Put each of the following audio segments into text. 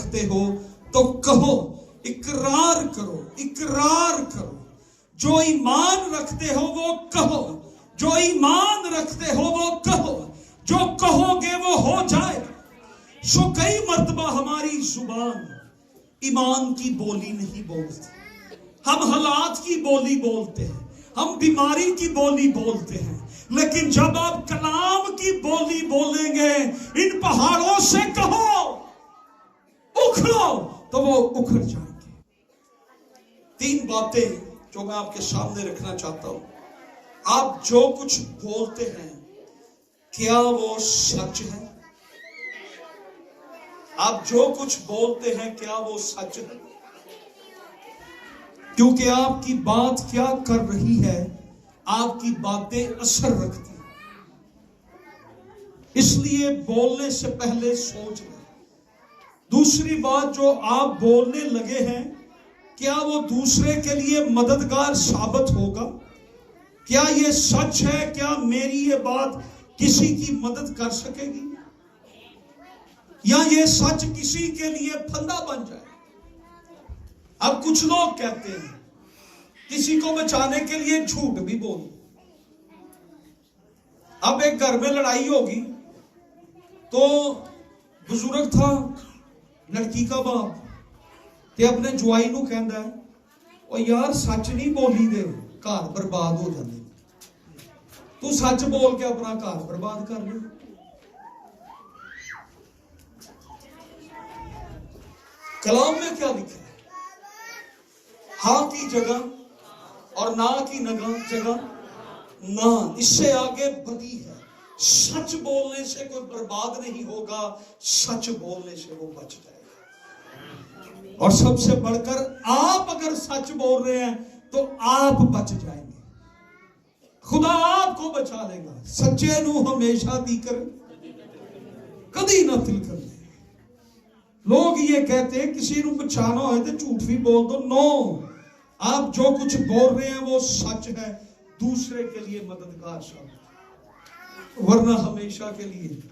रखते हो तो कहो, इकरार करो, इकरार करो। जो ईमान रखते हो वो कहो, जो ईमान रखते हो वो कहो, जो कहोगे वो हो जाए। सो कई मर्तबा हमारी जुबान ईमान की बोली नहीं बोलती, हम हालात की बोली बोलते हैं, हम बीमारी की बोली बोलते हैं। लेकिन जब आप कलाम की बोली बोलेंगे, इन पहाड़ों से कहो उखड़ो, तो वो उखड़ जाएंगे। 3 बातें जो मैं आपके सामने रखना चाहता हूं। आप जो कुछ बोलते हैं, क्या वो सच है? आप जो कुछ बोलते हैं, क्या वो सच है? क्योंकि आपकी बात क्या कर रही है, आपकी बातें असर रखती हैं। इसलिए बोलने से पहले सोच लें। दूसरी बात, जो आप बोलने लगे हैं, क्या वो दूसरे के लिए मददगार साबित होगा? क्या ये सच है? क्या मेरी ये बात किसी की मदद कर सकेगी, या ये सच किसी के लिए फंदा बन जाए? अब कुछ लोग कहते हैं किसी को बचाने के लिए झूठ भी बोल। अब एक घर में लड़ाई होगी तो बुजुर्ग था, लड़की का बाप, ते अपने जुआई नू कहंदा है, ओ यार सच नहीं बोली दे, घर बर्बाद हो जाते। तू सच बोल के अपना घर बर्बाद कर ले। कलाम में क्या लिखा है? हाँ की जगह और ना की जगह ना, इससे आगे बदी है। सच बोलने से कोई बर्बाद नहीं होगा, सच बोलने से वो बच जाएगा। और सबसे बढ़कर आप अगर सच बोल रहे हैं तो आप बच जाएंगे, खुदा आपको बचा लेगा। सच्चे नू हमेशा दीकर कदी ना तिल कर ले। लोग ये कहते हैं किसी को बचाना हो तो झूठ भी बोल दो। नो, आप जो कुछ बोल रहे हैं वो सच है, दूसरे के लिए मददगार साबित, वरना हमेशा के लिए।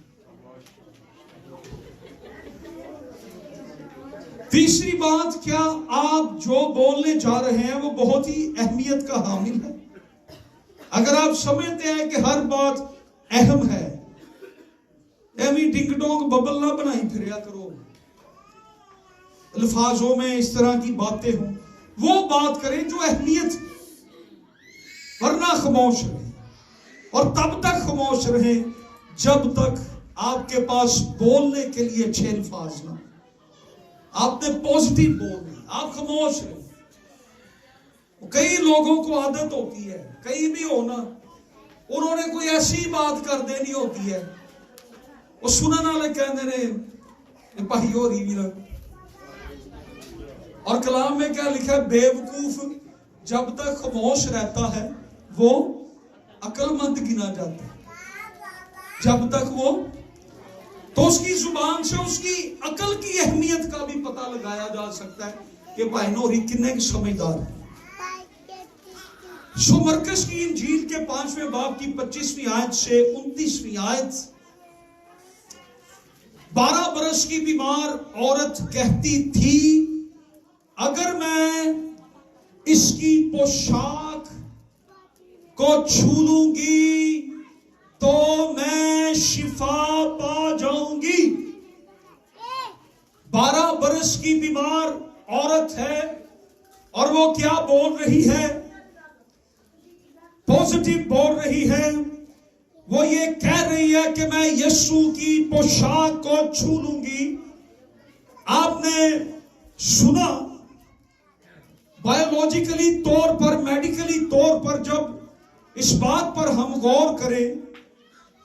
तीसरी बात, क्या आप जो बोलने जा रहे हैं वो बहुत ही अहमियत का हामिल है? अगर आप समझते हैं कि हर बात अहम है, एवी डिंग डोंग बबल ना बनाई फिर करो, अल्फाजों में इस तरह की बातें हों, वो बात करें जो अहमियत, वरना खामोश रहे। और तब तक खामोश रहे जब तक आपके पास बोलने के लिए अच्छे अल्फाज ना, आपने पॉजिटिव बोलना, आप खामोश रहे। कई लोगों को आदत होती है, कहीं भी होना, उन्होंने कोई ऐसी बात कर देनी होती है, वो सुनने वाले कहते ने भाई हो रही भी। और कलाम में क्या लिखा है? बेवकूफ जब तक खामोश रहता है वो अक्लमंद गिना जाता है। जब तक वो, तो उसकी जुबान से उसकी अकल की अहमियत का भी पता लगाया जा सकता है कि भाई नोरी कितने समझदार है। सो मरकस की इंजील के 5वें बाब की 25वीं आयत से 29वीं आयत, 12 बरस की बीमार औरत कहती थी, अगर मैं इसकी पोशाक को छू लूंगी तो मैं शिफा पा जाऊंगी। 12 बरस की बीमार औरत है और वो क्या बोल रही है? पॉजिटिव बोल रही है। वो ये कह रही है कि मैं यीशु की पोशाक को छू लूंगी। आपने सुना, बायोलॉजिकली तौर पर, मेडिकली तौर पर जब इस बात पर हम गौर करें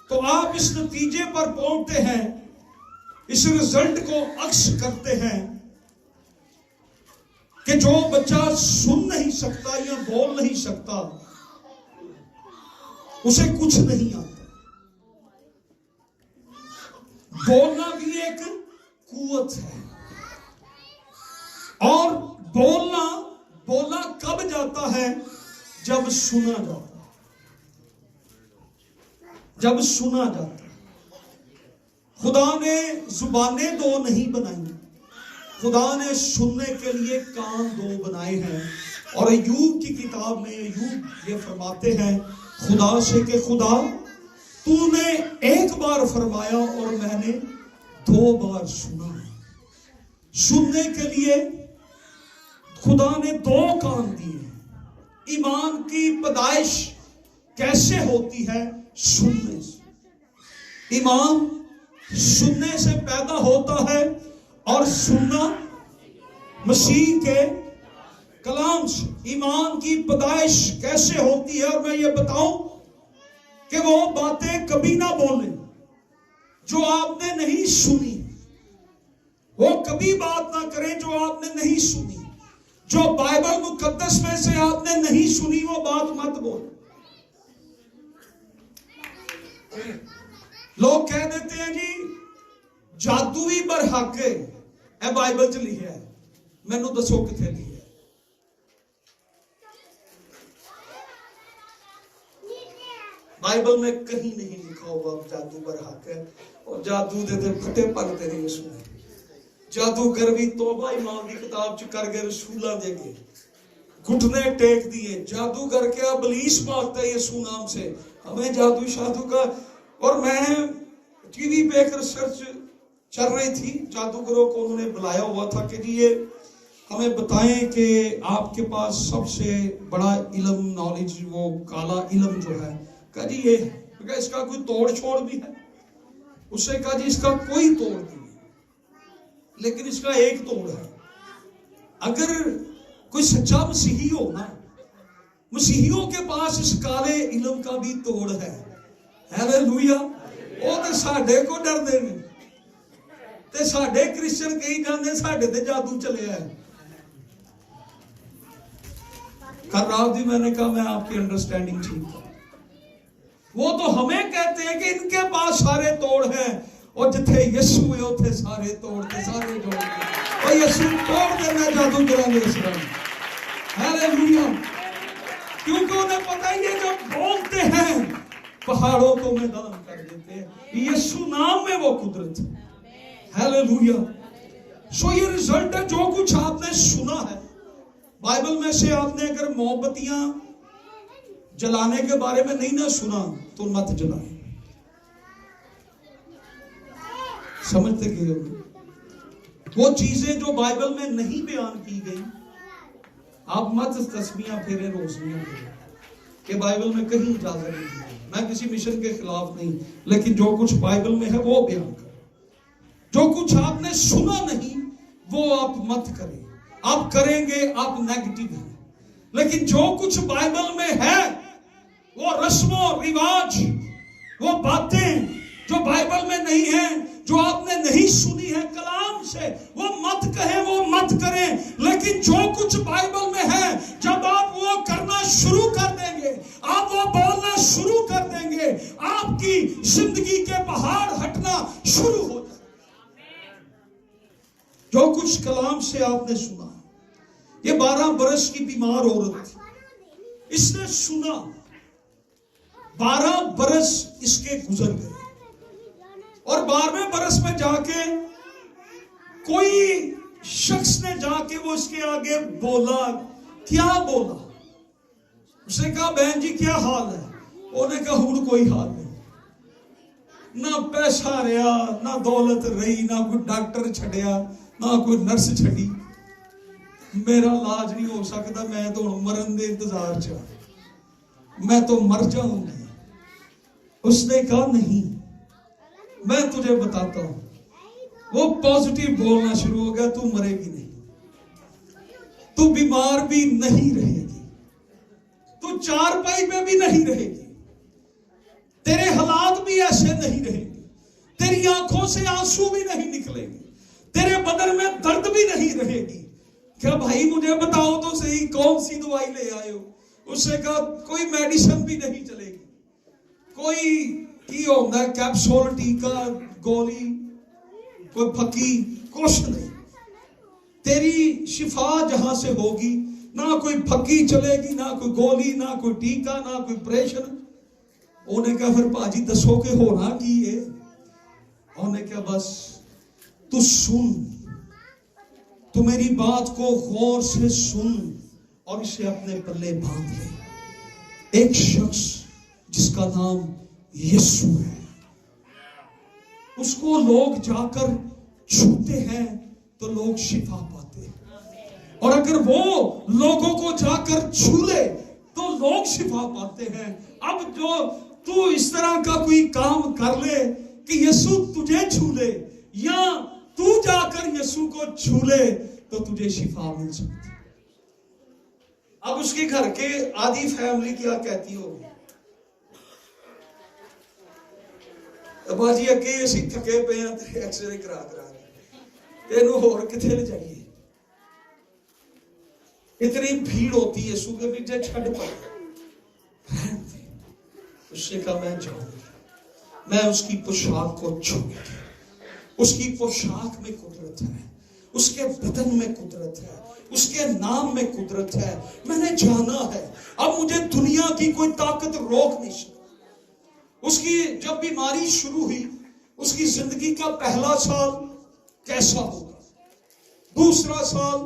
तो आप इस नतीजे पर पहुंचते हैं, इस रिजल्ट को अक्स करते हैं कि जो बच्चा सुन नहीं सकता या बोल नहीं सकता, उसे कुछ नहीं आता। बोलना भी एक कुव्वत है। और बोलना कब जाता है? जब सुना जाता है। जब सुना जाता है। खुदा ने जुबानें दो नहीं बनाई, खुदा ने सुनने के लिए कान दो बनाए हैं। और अय्यूब की किताब में अय्यूब ये फरमाते हैं खुदा से कि खुदा तूने एक बार फरमाया और मैंने 2 बार सुना। सुनने के लिए खुदा ने 2 कान दिए। ईमान की पैदाइश कैसे होती है? सुनने से। ईमान सुनने से पैदा होता है और सुनना मसीह के कलाम से। ईमान की पैदाइश कैसे होती है? और मैं ये बताऊं कि वो बातें कभी ना बोले जो आपने नहीं सुनी। वो कभी बात ना करें जो आपने नहीं सुनी। जो बाइबल मुकद्दस में से आपने नहीं सुनी वो बात मत बोलो। लोग कह देते हैं जी जादू भी बरहक है, ए बाइबल च लिखा है। मैनू दसो किथे लिखा है? बाइबल में कहीं नहीं लिखा हुआ जादू बरहक है। और जादू दे फटे पलते ने यीशु ने। जादूगर भी तौबा ईमान की किताब च कर गए, रसूलां दे के घुटने टेक दिए। जादूगर क्या इब्लीस मारता है यीशु नाम से। हमें जादू शादू का। और मैं टीवी पे एक रिसर्च चल रही थी, जादूगरों को उन्होंने बुलाया हुआ था कि जी ये हमें बताएं कि आपके पास सबसे बड़ा इल्म नॉलेज वो काला इल्म जो है, कहा जी ये है। इसका कोई तोड़ छोड़ भी है? उससे कहा जी इसका कोई तोड़ नहीं है, लेकिन इसका एक तोड़ है। अगर कोई सच्चा मसीही हो ना, मसीहियों के पास इस काले इल्म का भी तोड़ है। हालेलुया। वो तो साडे को डरदे ने ते साडे क्रिश्चियन कही जाते साडे ते जादू चले है। कल रात जी मैंने कहा मैं आपकी अंडरस्टैंडिंग ठीक है। वो तो हमें कहते हैं कि इनके पास सारे तोड़ हैं, और जिथे यीशु है उथे सारे तोड़ के सारे जोड़ के। और यीशु तोड़ देना जादू कराने इस तरह। हालेलुया। क्योंकि उन्हें पता ही है जब बोलते हैं पहाड़ों को मैदान कर देते हैं। यीशु नाम में वो कुदरत है। हालेलुया। सो ये रिजल्ट है जो कुछ आपने सुना है बाइबल में से। आपने अगर मोमबत्तियां जलाने के बारे में नहीं ना सुना तो मत जलाएं। समझते क्यों हो? वो चीजें जो बाइबल में नहीं बयान की गई आप मत तस्बीहां फेरे रोशनियां फेरे कि बाइबल में कहीं इजाजत नहीं है। मैं किसी मिशन के खिलाफ नहीं, लेकिन जो कुछ बाइबल में है वो बयान करें। जो कुछ आपने सुना नहीं वो आप मत करें। आप करेंगे आप नेगेटिव हैं। लेकिन जो कुछ बाइबल में है वो रस्मों रिवाज, वो बातें जो बाइबल में नहीं है, जो आपने नहीं सुनी है कलाम से, वो मत कहें, वो मत करें। लेकिन जो कुछ बाइबल में है, जब आप वो करना शुरू कर देंगे, आप वो बोलना शुरू कर देंगे, आपकी जिंदगी के पहाड़ हटना शुरू हो जाए। जो कुछ कलाम से आपने सुना। ये 12 बरस की बीमार औरत थी, इसने सुना, 12 बरस इसके गुजर गए, और 12वें बरस में जाके कोई शख्स ने जाके वो इसके आगे बोला। क्या बोला? उसने कहा बहन जी क्या हाल है? उन्हें कहा हुण कोई हाल नहीं। ना पैसा रहा, ना दौलत रही, ना कोई डॉक्टर छड़िया, ना कोई नर्स छड़ी। मेरा इलाज नहीं हो सकता, मैं तो मरन के इंतजार च, मैं तो मर जाऊंगी। उसने कहा नहीं, मैं तुझे बताता हूं। वो पॉजिटिव बोलना शुरू हो गया, तू मरेगी नहीं, तू बीमार भी नहीं रहेगी, तू चारपाई पे भी नहीं रहेगी, तेरे हालात भी ऐसे नहीं रहेंगे, तेरी आंखों से आंसू भी नहीं निकलेंगे, तेरे बदन में दर्द भी नहीं रहेगी। क्या भाई मुझे बताओ तो सही कौन सी दवाई ले आए हो? उससे कहा कोई मेडिसिन भी नहीं चलेगी, कोई की होता है कैप्सूल, टीका, गोली, कोई फकी, कुछ नहीं। तेरी शिफा जहां से होगी, ना कोई फकी चलेगी, ना कोई गोली, ना कोई टीका, ना कोई ऑपरेशन। उन्हें कहा फिर भाजी दसो के होना की है? उन्हें कहा बस तू सुन, تو میری بات کو غور سے سن اور اسے اپنے پلے باندھ لے۔ ایک شخص جس کا نام یسوع ہے، اس کو لوگ جا کر چھوتے ہیں تو لوگ شفا پاتے ہیں، اور اگر وہ لوگوں کو جا کر چھو لے تو لوگ شفا پاتے ہیں۔ اب جو تو اس طرح کا کوئی کام کر لے کہ یسوع تجھے چھو لے، یا تو جا کر یسوع کو چھو لے تو تجھے شفا مل سکتی۔ اب اس کے گھر کے آدھی فیملی کیا کہتی ہوگی؟ باجی اگے اسی تھکے پے ہیں تے ایکسرے کرا کے اینو ہور کتے لے جائیے، اتنی بھیڑ ہوتی ہے یسوع کے پیچھے، چھڈ پڑ۔ اس نے کہا میں جاؤں گی، میں اس کی پوشاک کو چھوں گی۔ اس کی پوشاک میں قدرت ہے، اس کے بدن میں قدرت ہے، اس کے نام میں قدرت ہے، میں نے جانا ہے۔ اب مجھے دنیا کی کوئی طاقت روک نہیں سکتی۔ اس کی جب بیماری شروع ہوئی، اس کی زندگی کا پہلا سال کیسا ہوگا، دوسرا سال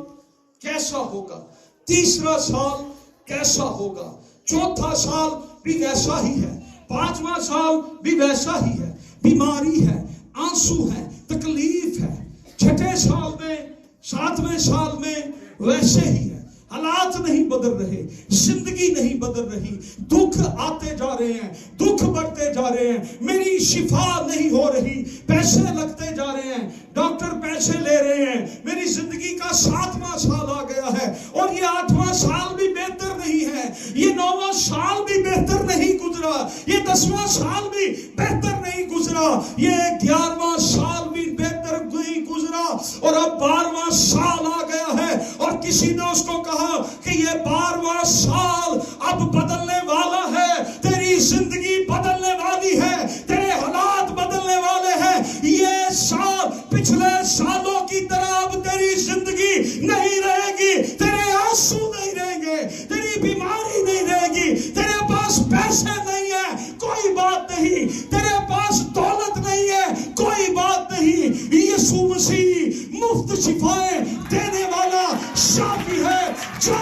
کیسا ہوگا، تیسرا سال کیسا ہوگا، چوتھا سال بھی ویسا ہی ہے، پانچواں سال بھی ویسا ہی ہے، بیماری ہے، آنسو ہے، تکلیف ہے، چھٹے سال میں، ساتویں سال میں ویسے ہی ہے۔ حالات نہیں بدل رہے، زندگی نہیں بدل رہی، دکھ آتے جا رہے ہیں، دکھ بڑھتے جا رہے ہیں، میری شفا نہیں ہو رہی، پیسے لگتے جا رہے ہیں، ڈاکٹر پیسے لے رہے ہیں، میری زندگی کا 7واں سال آ گیا ہے، اور یہ 8واں سال بھی بہتر نہیں ہے، یہ 9واں سال بھی بہتر نہیں گزرا، یہ 10واں سال بھی بہتر نہیں گزرا، یہ 11واں سال بھی بہتر نہیں گزرا، اور اب 12واں سال آ گیا ہے، اور کسی نے اس کو کہا کہ یہ 12واں سال اب بدلنے والا ہے، تیری زندگی بدلنے والی ہے، تیرے حالات بدلنے والے ہیں، یہ سال پچھلے سالوں کی طرح اب تیری زندگی نہیں رہے گی، تیرے آنسو نہیں رہیں گے، تیری بیماری نہیں رہے گی، تیرے پاس پیسے نہیں ہے، کوئی بات نہیں، تیرے پاس دولت نہیں ہے، کوئی بات نہیں، یسوع مسیح مفت شفائیں دینے والا شافی ہے، جو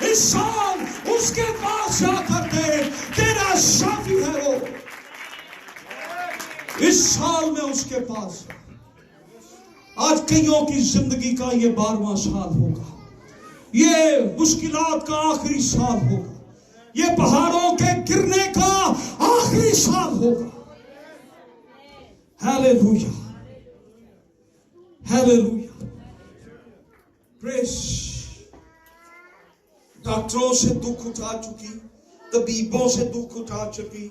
اس سال اس کے پاس جا کر دے، تیرا شافی ہے وہ، اس سال میں اس کے پاس۔ آج کئیوں کی زندگی کا یہ 12واں سال ہوگا، یہ مشکلات کا آخری سال ہوگا، یہ پہاڑوں کے گرنے کا آخری سال ہوگا۔ ہیلیلویا، ہیلیلویا، پریز۔ ڈاکٹروں سے دکھ اٹھا چکی، طبیبوں سے دکھ اٹھا چکی،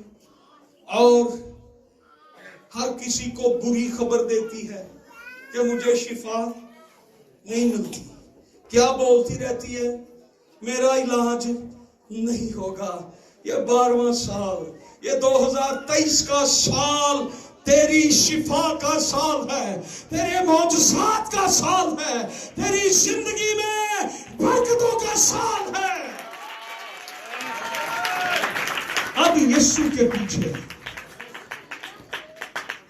اور ہر کسی کو بری خبر دیتی ہے کہ مجھے شفا نہیں ملتی، کیا بولتی رہتی ہے؟ میرا علاج نہیں ہوگا۔ یہ 12واں سال، یہ 2023 کا سال تیری شفا کا سال ہے، تیرے معجزات کا سال ہے، تیری زندگی میں برکتوں کا سال ہے۔ اب یسوع کے پیچھے،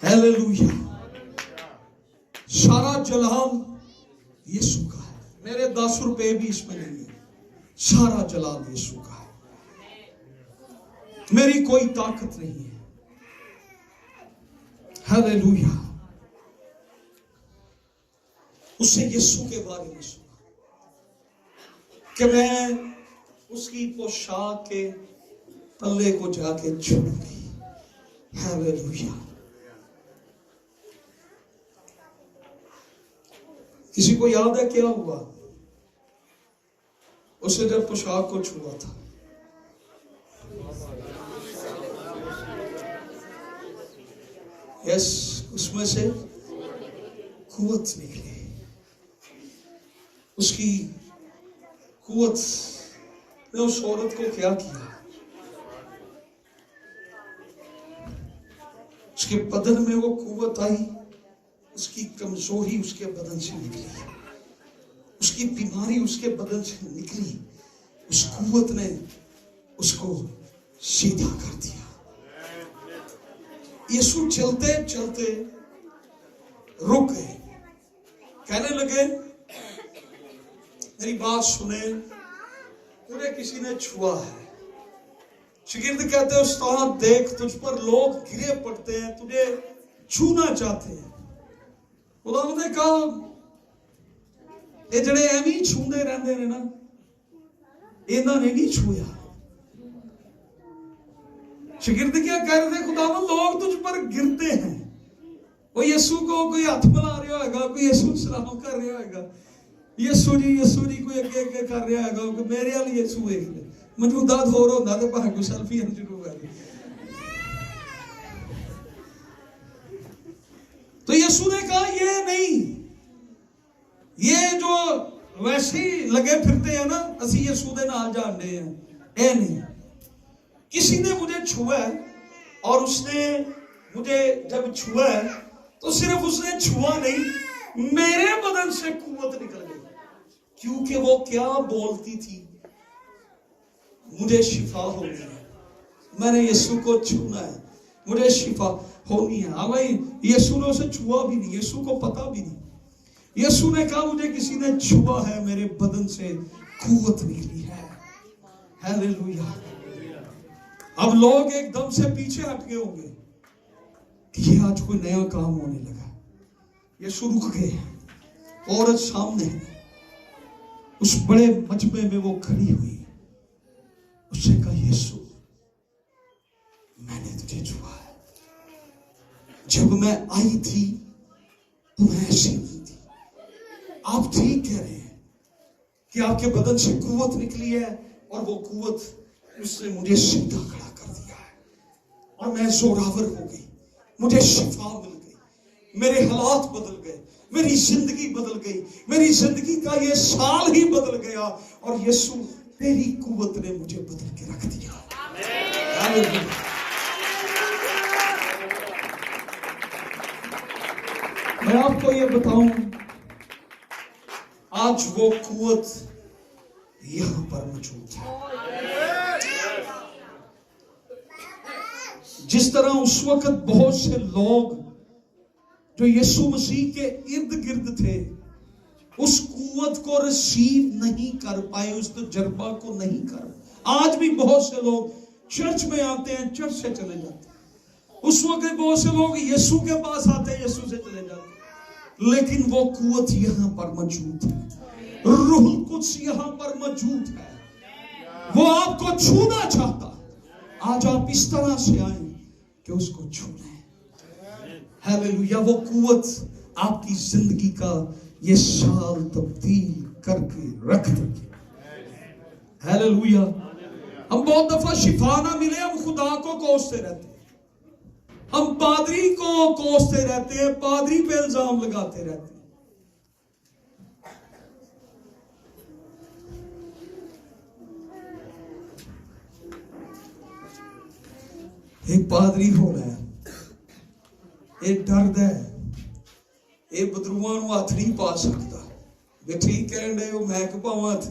ہیلیلویا، سارا جلال یسوع کا ہے، میرے 10 روپے بھی اس میں نہیں ہے، سارا جلال یسوع کا ہے، میری کوئی طاقت نہیں ہے۔ ہیلیلویا۔ اس سے یسوع کے بارے میں سنا کہ میں اس کی پوشاک کے پلے کو جا کے چھوڑوں گی۔ ہیلیلویا۔ کسی کو یاد ہے کیا ہوا اسے جب پوشاک کو چھوا تھا؟ یس، اس میں سے قوت نکلی، اس کی قوت نے اس عورت کو کیا کیا؟ اس کے بدن میں وہ قوت آئی، اس کی کمزوری اس کے بدن سے نکلی، اس کی بیماری اس کے بدن سے نکلی، اس قوت نے اس کو سیدھا کر دیا۔ یسوع چلتے چلتے رک گئے، کہنے لگے मेरी बात सुने, तुझे किसी ने छुआ है। शागिर्द कहते हैं उस्ताद देख तुझ पर लोग गिरे पड़ते हैं, तुझे छूना चाहते हैं। खुदा ने कहा ये जड़े एवं छूंदे रहंदे ने ना, इन्हां ने नहीं छुआ। शागिर्द क्या कह रहे थे, खुदा लोग तुझ पर गिरते हैं। वो यीशु को कोई हाथ मिला रहा होगा, कोई यीशु सलाम कर रहा होगा, यीशु जी कोई अगे अगे कर रहा होगा, मेरे वाली यीशु वेख ले। मौजूदा दौर होंदा ते भावें कोई सेल्फी शुरू कर दे। तो यीशु ने कहा ये नहीं, ये जो वैसे ही लगे फिरते हैं ना, असी यीशु दे नाल जाने हैं, ये नहीं। किसी ने मुझे छुआ है और उसने मुझे जब छुआ है तो सिर्फ उसने छुआ नहीं, मेरे बदन से कुव्वत निकल गई, क्योंकि वो क्या बोलती थी, मुझे शिफा होनी है, मैंने यीशु को छूना है, मुझे शिफा होनी है। हाँ भाई, यीशु ने उसे छुआ भी नहीं, यीशु को पता भी नहीं। यीशु ने कहा मुझे किसी ने छुआ है, मेरे बदन से कुव्वत निकली है। हालेलुया। अब लोग एकदम से पीछे हट गए होंगे कि ये आज कोई नया काम होने लगा। यीशु रुक गए, औरत सामने है, उस बड़े मजमे में वो खड़ी हुई, उससे कहा यीशु मैंने तुझे छुआ है, जब मैं आई थी तो मैं ऐसी नहीं थी। आप ठीक कह रहे हैं कि आपके बदन से कुव्वत निकली है, और वो कुव्वत उसने मुझे सीधा खड़ा कर दिया है, और मैं जोरावर हो गई, मुझे शिफा मिल गई, मेरे हालात बदल गए, मेरी जिंदगी बदल गई, मेरी जिंदगी का ये साल ही बदल गया, और यीशु तेरी कुव्वत ने मुझे बदल के रख दिया। मैं आपको ये बताऊं, आज वो कुव्वत यहां पर मौजूद है। जिस तरह उस वक्त बहुत से लोग जो यीशु मसीह के इर्द गिर्द थे, उस कुव्वत को रिसीव नहीं कर पाए, उस तजर्बा को नहीं कर। आज भी बहुत से लोग चर्च में आते हैं, चर्च से चले जाते हैं। उस वक्त बहुत से लोग यीशु के पास आते हैं, यीशु से चले जाते हैं, लेकिन वो कुव्वत यहां पर मौजूद है, रूहुल कुद्स यहां पर मौजूद है, वो आपको छूना चाहता है। आज आप इस तरह से आए कि उसको छूना है। हालेलुया। वो कुव्वत आपकी जिंदगी का ये साल तब्दील करके रख देगी। हालेलुया। हम बहुत दफा शिफा ना मिले, हम खुदा को कोसते रहते हैं, हम पादरी को कोसते रहते हैं, पादरी पे इल्जाम लगाते रहते हैं। एक पादरी होना है, एक डरद है, ਇਹ ਬਦਰੂਆਂ ਨੂੰ ਹੱਥ ਨਹੀਂ ਪਾ ਸਕਦਾ। ਜੇ ਠੀਕ ਕਹਿਣ ਦੇ ਉਹ ਮੈਂ ਕਿ ਪਾਵਾਂ ਹੱਥ,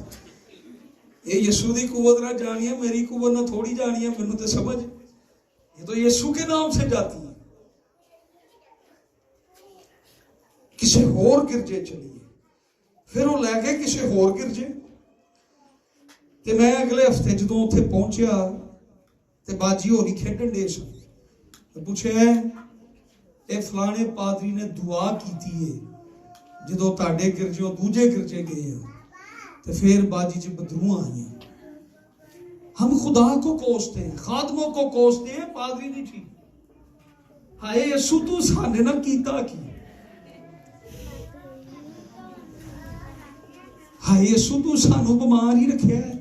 ਇਹ ਯਿਸੂ ਦੀ ਕੁਵਤ ਨਾਲ ਜਾਣੀ है, मेरी कुवत ना थोड़ी जानी है, मैनू तो समझ, ये तो यीशु के नाम से जाती है। किसी होर गिरजे चलिए, फिर वो लैके किसी होर गिरजे। ते मैं अगले हफ्ते जो उत्थे पहुंचा ते बाजी होरी खेडन डे सन, पूछे ਇਹ ਫਲਾਣੇ ਪਾਦਰੀ ਨੇ ਦੁਆ ਕੀਤੀ ਹੈ ਜਦੋਂ ਤੁਹਾਡੇ ਗਿਰਜੇ ਦੂਜੇ ਗਿਰਜੇ ਗਏ ਆ ਤੇ ਫਿਰ ਬਾਜੀ ਚ ਬਦਰੂਆਂ ਆਈਆਂ। हम खुदा को कोसते हैं, खादमों को कोसते हैं, पादरी नहीं ठीक। हाय यीशु तू साने ना कीता की, हाय यीशु तू सानू बीमार ही रखिया है।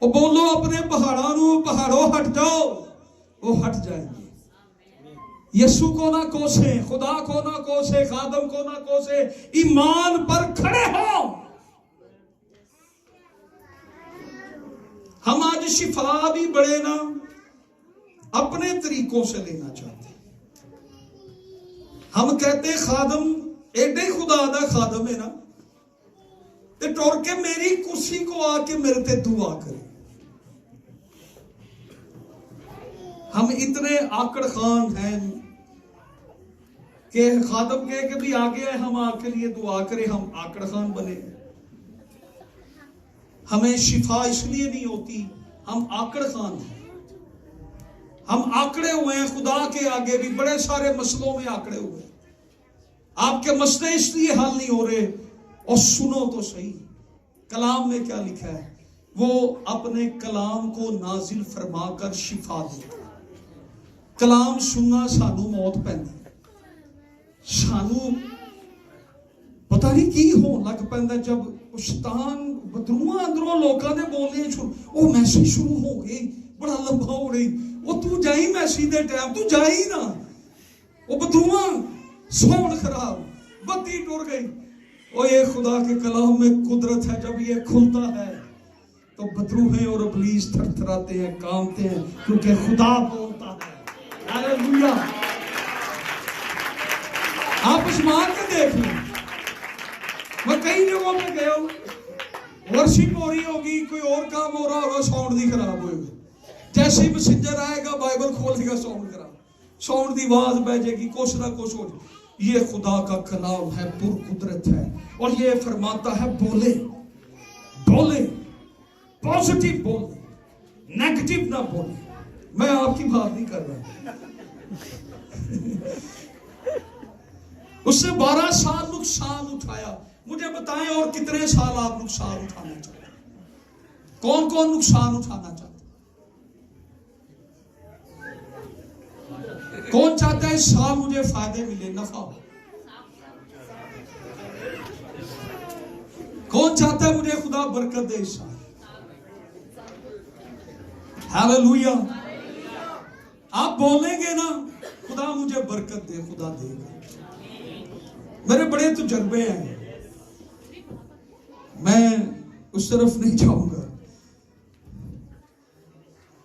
ਉਹ बोलो अपने पहाड़ों ਨੂੰ, पहाड़ों हट जाओ, वो हट जाएंगे। यीशु को ना कोसे, खुदा को ना कोसे, खादम को ना कोसे, ईमान पर खड़े हो। हम आज शिफा भी बड़े ना अपने तरीकों से लेना चाहते हैं। हम कहते खादम एडे खुदा दा खादम है ना, ते टोर के मेरी कुर्सी को आके मेरे ते दुआ करे। हम इतने आकड़ खान हैं कि खादम कहे कि भी आ गया है, हम आपके लिए दुआ करें, हम आकड़ खान बने। ہمیں شفا اس لیے نہیں ہوتی، ہم آکڑ خان ہیں، ہم آکڑے ہوئے ہیں خدا کے آگے بھی بڑے سارے مسئلوں میں آکڑے ہوئے ہیں۔ آپ کے مسئلے اس لیے حل نہیں ہو رہے، اور سنو تو صحیح کلام میں کیا لکھا ہے، وہ اپنے کلام کو نازل فرما کر شفا دیتا ہے۔ کلام سننا سانو موت پیندی، سانو پتہ نہیں کی ہون لگ پیندا جب شیطان بدروہاں اندروں لوکاں دے بولنے شروع، وہ میسیج شروع ہو گئی بڑا لمبا ہو رہی، وہ تو جائی میسیج دے ٹائم تو جائی نا، وہ بدروہاں سون خراب بتی ٹور گئی۔ اور یہ خدا کے کلام میں قدرت ہے، جب یہ کھلتا ہے تو بدروہیں اور ابلیس تھر تھراتے ہیں، کانپتے ہیں، کیونکہ خدا بولتا ہے۔ ہاللیلویا! آپ اس مان کے دیکھ لیں، میں کئی جگہوں پہ گیا ہوں، ورشپ ہو رہی ہوگی، کوئی اور کام ہو رہا ہوگا، ساؤنڈ نہیں خراب ہوئے گا، جیسے ہی میسنجر آئے گا بائبل کھول دے گا ساؤنڈ خراب، ساؤنڈ دی آواز بہ جائے گی، کچھ نہ کچھ ہو جائے۔ یہ خدا کا کلام ہے، پر قدرت ہے، اور یہ فرماتا ہے بولے بولے، پازیٹیو بولے، نیگیٹو نہ بولے۔ میں آپ کی بات نہیں کر رہا، اس سے 12 سال نقصان اٹھایا، مجھے بتائیں اور کتنے سال آپ نقصان اٹھانا چاہتے ہیں؟ کون کون نقصان اٹھانا چاہتے ہیں؟ کون چاہتا ہے اس سال مجھے فائدے ملے، نفع ہو؟ کون چاہتا ہے مجھے خدا برکت دے اس سال؟ ہاللیلویا! آپ بولیں گے نا خدا مجھے برکت دے، خدا دے گا۔ میرے بڑے تجربے ہیں، میں اس طرف نہیں جاؤں گا۔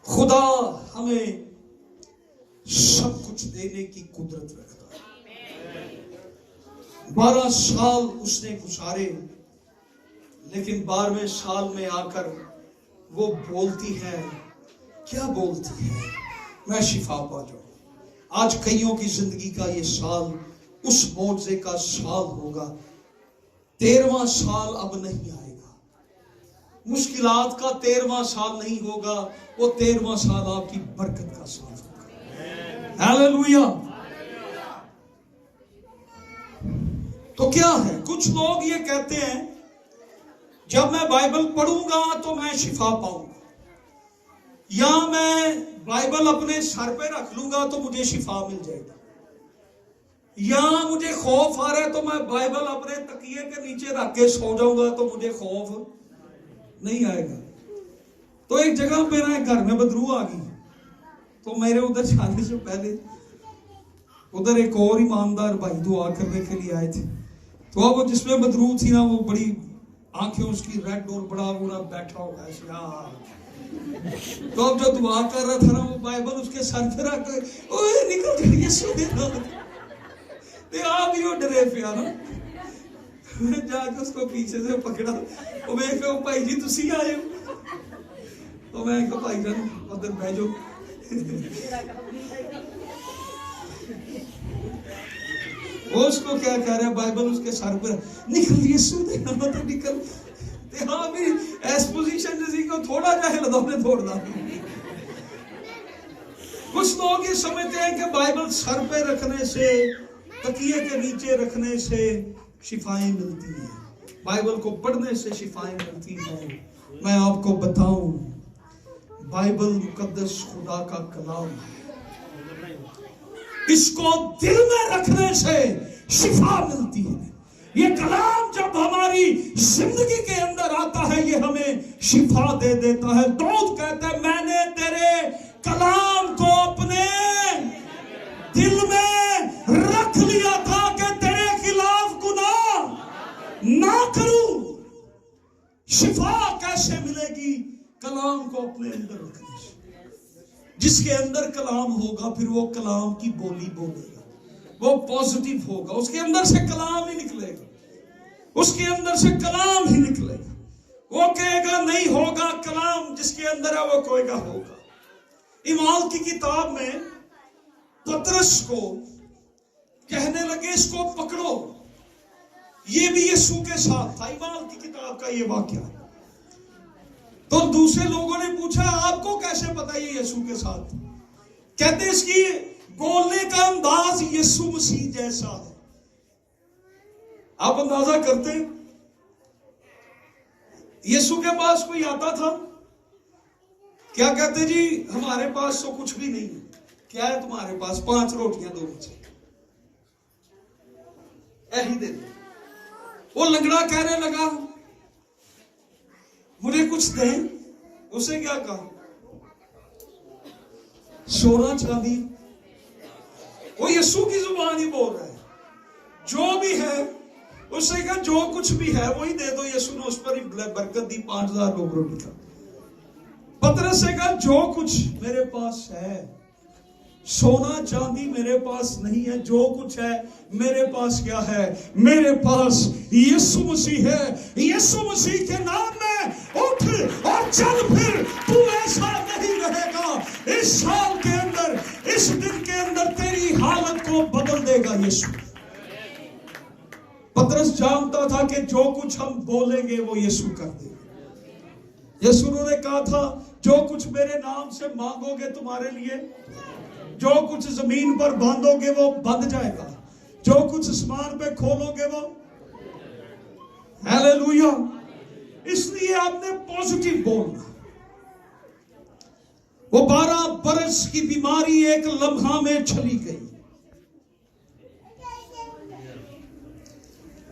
خدا ہمیں سب کچھ دینے کی قدرت رکھتا ہے۔ 12 سال اس نے گزارے، لیکن 12ویں سال میں آ کر وہ بولتی ہے، کیا بولتی ہے؟ میں شفا پا جاؤں۔ آج کئیوں کی زندگی کا یہ سال اس معجزے کا سال ہوگا۔ 13واں سال اب نہیں آئے گا، مشکلات کا 13واں سال نہیں ہوگا، وہ 13واں سال آپ کی برکت کا سال ہوگا۔ ہاللیلویا! تو کیا ہے؟ کچھ لوگ یہ کہتے ہیں جب میں بائبل پڑھوں گا تو میں شفا پاؤں گا، یا میں بائبل اپنے سر پہ رکھ لوں گا تو مجھے شفا مل جائے گا، یا مجھے خوف آ رہا ہے تو میں بائبل اپنے تکیے کے نیچے رکھ کے سو جاؤں گا تو مجھے خوف نہیں آئے گا۔ تو ایک جگہ پہ نا گھر میں بدرو آ گئی، تو میرے ادھر جانے سے پہلے ادھر ایک اور ایماندار بھائی دعا کرنے کے لیے آئے تھے، تو اب جس میں بدرو تھی نا، وہ بڑی آنکھیں اس کی ریڈ اور بڑا بڑا بیٹھا ہوا ہے، تو اب جو دعا کر رہا تھا نا، وہ بائبل اس کے سر پہ رکھ کے اوہ نکل جائیے سونے تے آپ ہی وہ ڈرے پیا نا۔ میں جا کے اس کو پیچھے سے پکڑا، وہ میں کہا بھائی جی تسی آئے ہو؟ تو میں کہا بھائی جان ادھر بہ جاؤ۔ وہ اس کو کیا کہہ رہا ہے، بائبل اس کے سر پر نکل یسو دے نام تے نکل تے ہاں بھی ایس پوزیشن جسی کو تھوڑا جا ہل دو نے توڑ دا۔ کچھ لوگ یہ سمجھتے ہیں کہ بائبل سر پہ رکھنے سے، تکیے کے نیچے رکھنے سے شفائیں ملتی ہیں، بائبل کو پڑھنے سے شفائیں ملتی ہیں۔ میں آپ کو بتاؤں، بائبل مقدس خدا کا کلام ہے، اس کو دل میں رکھنے سے شفا ملتی ہے۔ یہ کلام جب ہماری زندگی کے اندر آتا ہے، یہ ہمیں شفا دے دیتا ہے۔ داؤد کہتا ہے میں نے تیرے کلام کو اپنے دل میں رکھ لیا تھا کہ تیرے خلاف گناہ نہ کروں۔ شفا کیسے ملے گی؟ کلام کو اپنے اندر رکھنے سے۔ جس کے اندر کلام ہوگا پھر وہ کلام کی بولی بولے گا، وہ پازیٹیو ہوگا، اس کے اندر سے کلام ہی نکلے گا، اس کے اندر سے کلام ہی نکلے گا۔ وہ کہے گا نہیں ہوگا، کلام جس کے اندر ہے وہ کوئی گا ہوگا۔ اعمال کی کتاب میں پترس کو کہنے لگے اس کو پکڑو، یہ بھی یسوع کے ساتھ تھا۔ اعمال کی کتاب کا یہ واقعہ ہے، تو دوسرے لوگوں نے پوچھا آپ کو کیسے پتا یہ یسوع کے ساتھ؟ کہتے اس کی بولنے کا انداز یسوع مسیح جیسا ہے. آپ اندازہ کرتے یسوع کے پاس کوئی آتا تھا کیا کہتے جی ہمارے پاس تو کچھ بھی نہیں ہے. کیا ہے تمہارے پاس؟ 5 روٹیاں 2 مچھلی. ایہی دے دے. وہ لنگڑا کہنے لگا مجھے کچھ دیں. اسے کیا کہا؟ سونا چاندی. وہ یسوع کی زبان ہی بول رہا ہے. جو بھی ہے اسے کہا جو کچھ بھی ہے وہی دے دو. یسوع نے اس پر ہی برکت دی. 5000 لوگ روٹی کھا. پترس سے کہا جو کچھ میرے پاس ہے سونا چاندی میرے پاس نہیں ہے. جو کچھ ہے میرے پاس کیا ہے؟ میرے پاس یسوع مسیح ہے. یسوع مسیح کے نام میں اٹھ اور چل پھر. تو ایسا نہیں رہے گا. اس سال کے اندر اس دن کے اندر تیری حالت کو بدل دے گا یسوع. پترس جانتا تھا کہ جو کچھ ہم بولیں گے وہ یسوع کر دے گا. یسوع نے کہا تھا جو کچھ میرے نام سے مانگو گے تمہارے لیے، جو کچھ زمین پر باندھو گے وہ بندھ جائے گا، جو کچھ آسمان پہ کھولو گے وہ. ہیلیلویا. اس لیے آپ نے پازیٹیو بولنا. وہ 12 برس کی بیماری ایک لمحہ میں چلی گئی.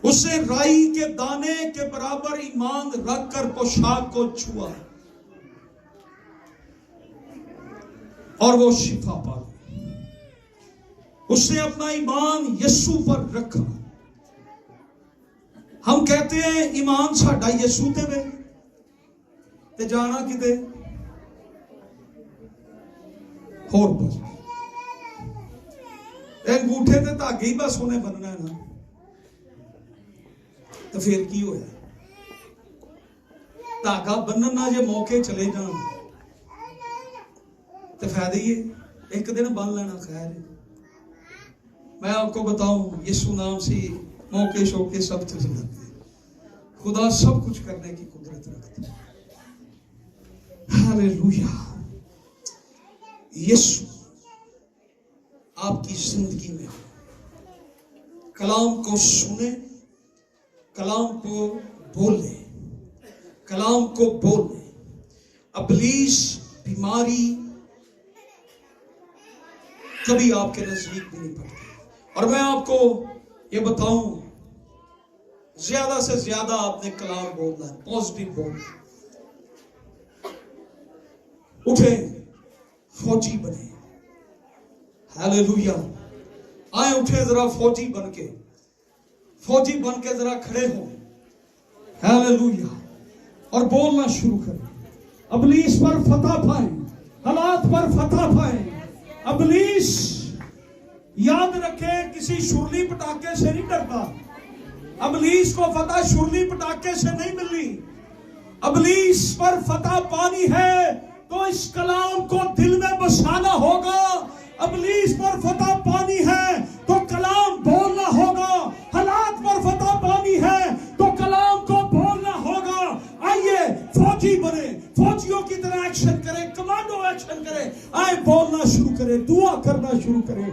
اسے رائی کے دانے کے برابر ایمان رکھ کر پوشاک کو چھوا اور وہ شفا پا گئی. اس نے اپنا ایمان یسوع پر رکھا. ہم کہتے ہیں ایمان ساڈا یسوع تے وے تے جانا کتے ہور پاس. انگوٹھے تے دھاگے ہی بس انہیں بننا ہے نا. تو پھر کی ہویا؟ دھاگا بننا جے موقع چلے جان تو فائدہ یہ ایک دن بن لینا خیر ہے. میں آپ کو بتاؤں یسوع نام سے موقع شوقے سب چل جاتے ہیں. خدا سب کچھ کرنے کی قدرت رکھتا ہے. ہاللیلویا. یسوع آپ کی زندگی میں کلام کو سنے، کلام کو بولے، کلام کو بولے. ابلیس بیماری کبھی آپ کے نزدیک بھی نہیں پڑتی. اور میں آپ کو یہ بتاؤں زیادہ سے زیادہ آپ نے کلام بولنا ہے، پازیٹیو بولنا. اٹھیں فوجی بنے. ہیلیلویا. آئیں اٹھیں ذرا فوجی بن کے ذرا کھڑے ہوں. ہیلیلویا. اور بولنا شروع کریں. ابلیس پر فتح پائیں، حالات پر فتح پائیں. ابلیس یاد رکھے کسی شرلی پٹاخے سے نہیں ڈرتا. ابلیس کو فتح شرلی پٹاخے سے نہیں ملنی. ابلیس پر فتح پانی ہے تو اس کلام کو دل میں بسانا ہوگا. ابلیس پر فتح پانی ہے تو کلام بولنا ہوگا. حالات پر فتح پانی ہے تو کلام کو بولنا ہوگا. آئیے فوجی بنے، فوجیوں کی طرح ایکشن کریں، کمانڈو ایکشن کریں. آئے بولنا شروع کریں، دعا کرنا شروع کریں.